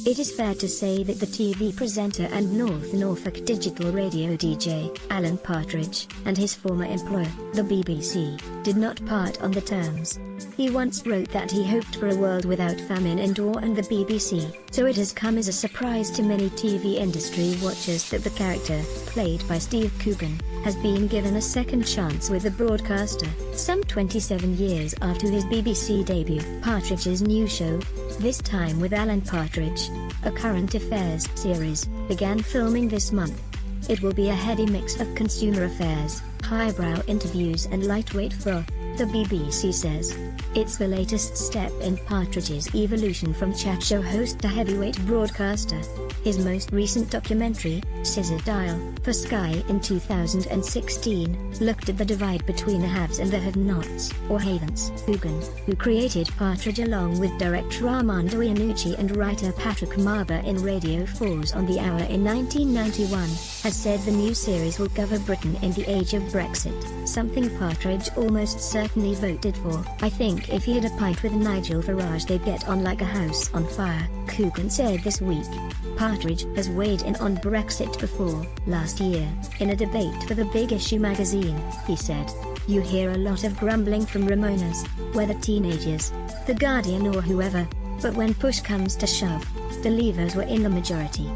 It is fair to say that the TV presenter and North Norfolk digital radio DJ, Alan Partridge, and his former employer, the BBC, did not part on the terms. He once wrote that he hoped for a world without famine and war and the BBC, so it has come as a surprise to many TV industry watchers that the character, played by Steve Coogan, has been given a second chance with the broadcaster, some 27 years after his BBC debut. Partridge's new show, This Time with Alan Partridge, a current affairs series, began filming this month. It will be a heady mix of consumer affairs, highbrow interviews and lightweight froth, the BBC says. It's the latest step in Partridge's evolution from chat show host to heavyweight broadcaster. His most recent documentary, Scissor Dial, for Sky in 2016, looked at the divide between the haves and the have-nots, or havens. Coogan, who created Partridge along with director Armando Iannucci and writer Patrick Marber in Radio 4's On the Hour in 1991, has said the new series will cover Britain in the age of Brexit, something Partridge almost certainly voted for. "I think if he had a pint with Nigel Farage they'd get on like a house on fire," Coogan said this week. Partridge has weighed in on Brexit before. Last year, in a debate for the Big Issue magazine, he said, "You hear a lot of grumbling from Ramonas, whether teenagers, The Guardian or whoever, but when push comes to shove, the Leavers were in the majority."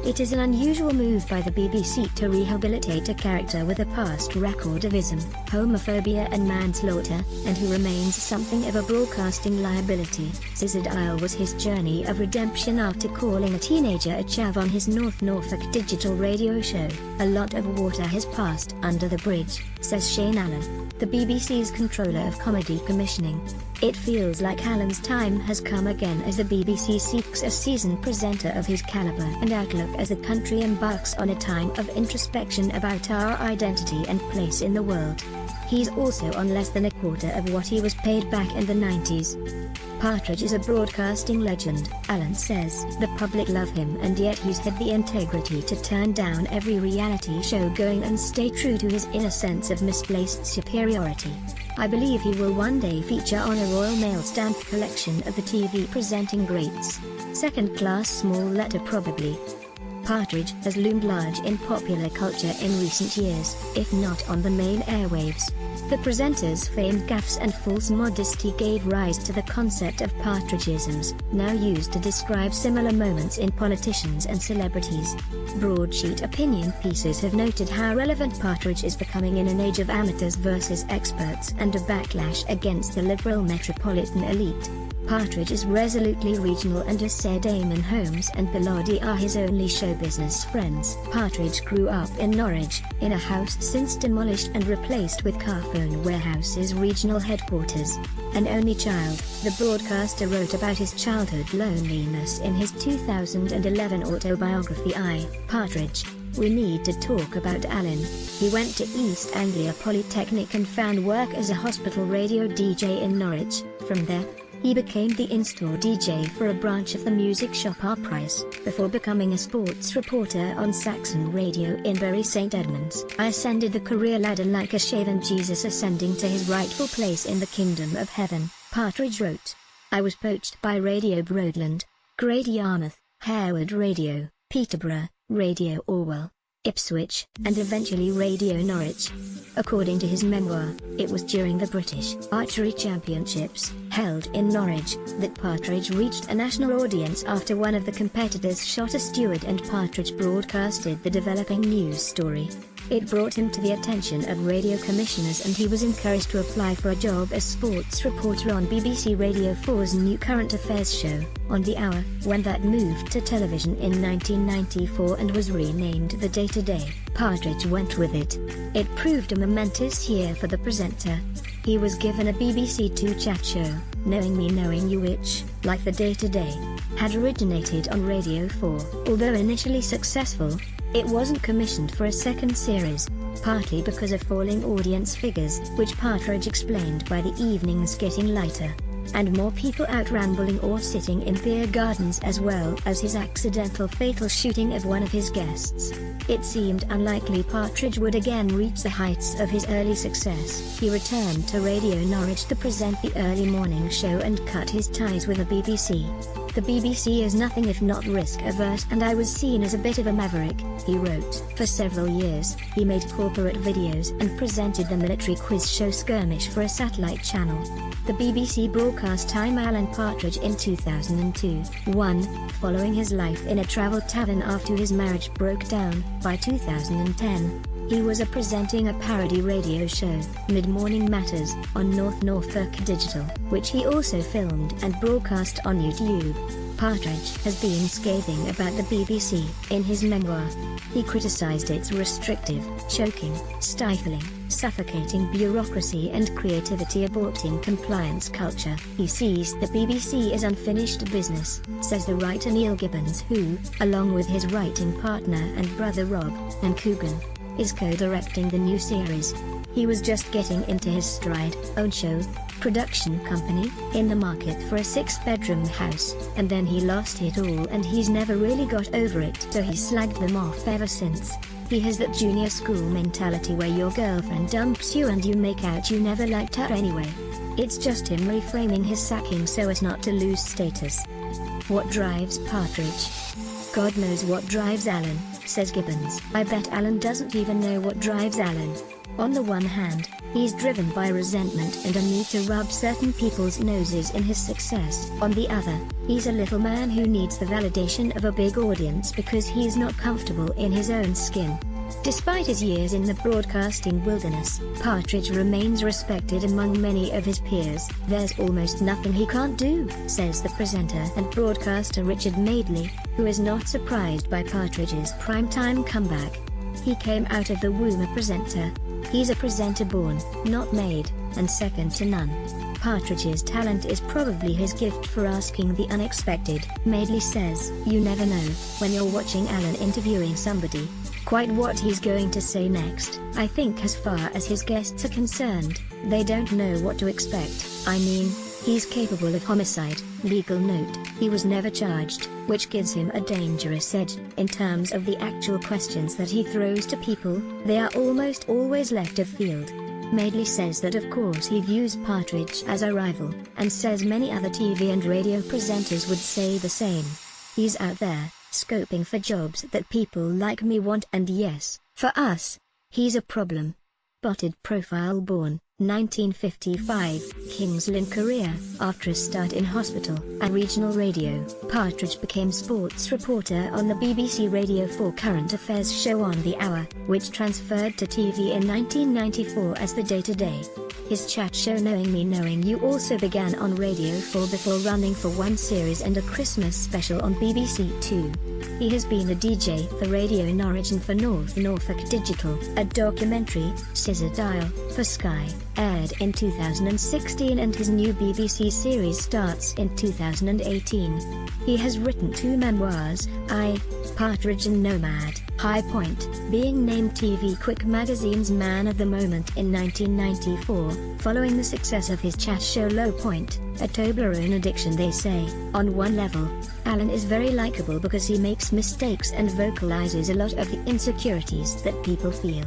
It is an unusual move by the BBC to rehabilitate a character with a past record of ism, homophobia and manslaughter, and who remains something of a broadcasting liability. Scissor Dial was his journey of redemption after calling a teenager a chav on his North Norfolk digital radio show. "A lot of water has passed under the bridge," says Shane Allen, the BBC's controller of comedy commissioning. "It feels like Alan's time has come again as the BBC seeks a seasoned presenter of his caliber and outlook as the country embarks on a time of introspection about our identity and place in the world." He's also on less than a quarter of what he was paid back in the 90s. Partridge is a broadcasting legend, Alan says. "The public love him and yet he's had the integrity to turn down every reality show going and stay true to his inner sense of misplaced superiority. I believe he will one day feature on a Royal Mail stamp collection of the TV presenting greats. Second class small letter probably." Partridge has loomed large in popular culture in recent years, if not on the main airwaves. The presenter's famed gaffes and false modesty gave rise to the concept of Partridgeisms, now used to describe similar moments in politicians and celebrities. Broadsheet opinion pieces have noted how relevant Partridge is becoming in an age of amateurs versus experts and a backlash against the liberal metropolitan elite. Partridge is resolutely regional and has said Eamon Holmes and Bilotti are his only show business friends. Partridge grew up in Norwich, in a house since demolished and replaced with Carphone Warehouse's regional headquarters. An only child, the broadcaster wrote about his childhood loneliness in his 2011 autobiography Partridge, We Need to Talk About Alan. He went to East Anglia Polytechnic and found work as a hospital radio DJ in Norwich. From there, he became the in-store DJ for a branch of the music shop Our Price, before becoming a sports reporter on Saxon Radio in Bury St Edmunds. "I ascended the career ladder like a shaven Jesus ascending to his rightful place in the kingdom of heaven," Partridge wrote. "I was poached by Radio Broadland, Great Yarmouth, Harewood Radio, Peterborough, Radio Orwell, Ipswich, and eventually Radio Norwich." According to his memoir, it was during the British Archery Championships, held in Norwich, that Partridge reached a national audience after one of the competitors shot a steward and Partridge broadcasted the developing news story. It brought him to the attention of radio commissioners and he was encouraged to apply for a job as sports reporter on BBC Radio 4's new current affairs show, On the Hour, when that moved to television in 1994 and was renamed The Day to Day. Partridge went with it. It proved a momentous year for the presenter. He was given a BBC Two chat show, Knowing Me Knowing You, which, like The Day to Day, had originated on Radio 4. Although initially successful, it wasn't commissioned for a second series, partly because of falling audience figures, which Partridge explained by the evenings getting lighter. and more people out rambling or sitting in beer gardens, as well as his accidental fatal shooting of one of his guests. It seemed unlikely Partridge would again reach the heights of his early success. He returned to Radio Norwich to present the early morning show and cut his ties with the BBC. The BBC is nothing if not risk-averse, and I was seen as a bit of a maverick, he wrote. For several years, he made corporate videos and presented the military quiz show Skirmish for a satellite channel. The BBC broadcast time Alan Partridge in 2002-1, following his life in a travel tavern after his marriage broke down. By 2010, he was presenting a parody radio show, Mid-Morning Matters, on North Norfolk Digital, which he also filmed and broadcast on YouTube. Partridge has been scathing about the BBC in his memoir. He criticized its restrictive, choking, stifling, suffocating bureaucracy and creativity aborting compliance culture. He sees the BBC as unfinished business, says the writer Neil Gibbons, who, along with his writing partner and brother Rob and Coogan, is co-directing the new series. He was just getting into his stride, own show, production company, in the market for a 6-bedroom house, and then he lost it all and he's never really got over it, so he slagged them off ever since. He has that junior school mentality where your girlfriend dumps you and you make out you never liked her anyway. It's just him reframing his sacking so as not to lose status. What drives Partridge? God knows what drives Alan, says Gibbons. I bet Alan doesn't even know what drives Alan. On the one hand, he's driven by resentment and a need to rub certain people's noses in his success. On the other, he's a little man who needs the validation of a big audience because he's not comfortable in his own skin. Despite his years in the broadcasting wilderness, Partridge remains respected among many of his peers. There's almost nothing he can't do, says the presenter and broadcaster Richard Madeley, who is not surprised by Partridge's primetime comeback. He came out of the womb a presenter. He's a presenter born, not made, and second to none. Partridge's talent is probably his gift for asking the unexpected. Madeley says, you never know, when you're watching Alan interviewing somebody, quite what he's going to say next. I think as far as his guests are concerned, they don't know what to expect. I mean, he's capable of homicide. Legal note, he was never charged, which gives him a dangerous edge. In terms of the actual questions that he throws to people, they are almost always left of field. Madeley says that of course he views Partridge as a rival, and says many other TV and radio presenters would say the same. He's out there, scoping for jobs that people like me want, and yes, for us, he's a problem. Spotted profile born, 1955, Kings Lynn career. After a start in hospital and regional radio, Partridge became sports reporter on the BBC Radio 4 current affairs show On the Hour, which transferred to TV in 1994 as the Day-to-Day. His chat show Knowing Me Knowing You also began on Radio 4 before running for one series and a Christmas special on BBC Two. He has been a DJ for Radio Norwich and for North Norfolk Digital. A documentary, Scissor Dial, for Sky, aired in 2016 and his new BBC series starts in 2018. He has written 2 memoirs, I, Partridge and Nomad, High Point, being named TV Quick magazine's Man of the Moment in 1994, following the success of his chat show Low Point, a Toblerone addiction they say. On one level, Alan is very likable because he makes mistakes and vocalizes a lot of the insecurities that people feel.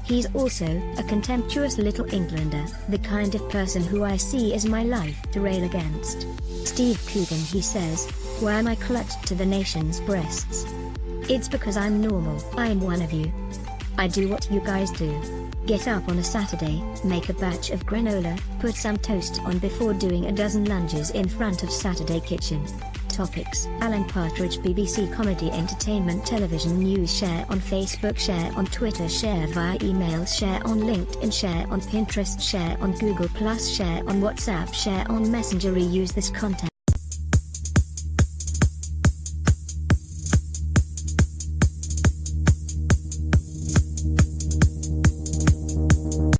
He's also a contemptuous little Englander, the kind of person who I see as my life to rail against. Steve Coogan, he says, why am I clutched to the nation's breasts? It's because I'm normal. I'm one of you. I do what you guys do. Get up on a Saturday, make a batch of granola, put some toast on before doing a dozen lunges in front of Saturday kitchen. Topics: Alan Partridge, BBC Comedy Entertainment Television News. Share on Facebook, share on Twitter, share via email, share on LinkedIn, share on Pinterest, share on Google+, share on WhatsApp, share on Messenger. Reuse this content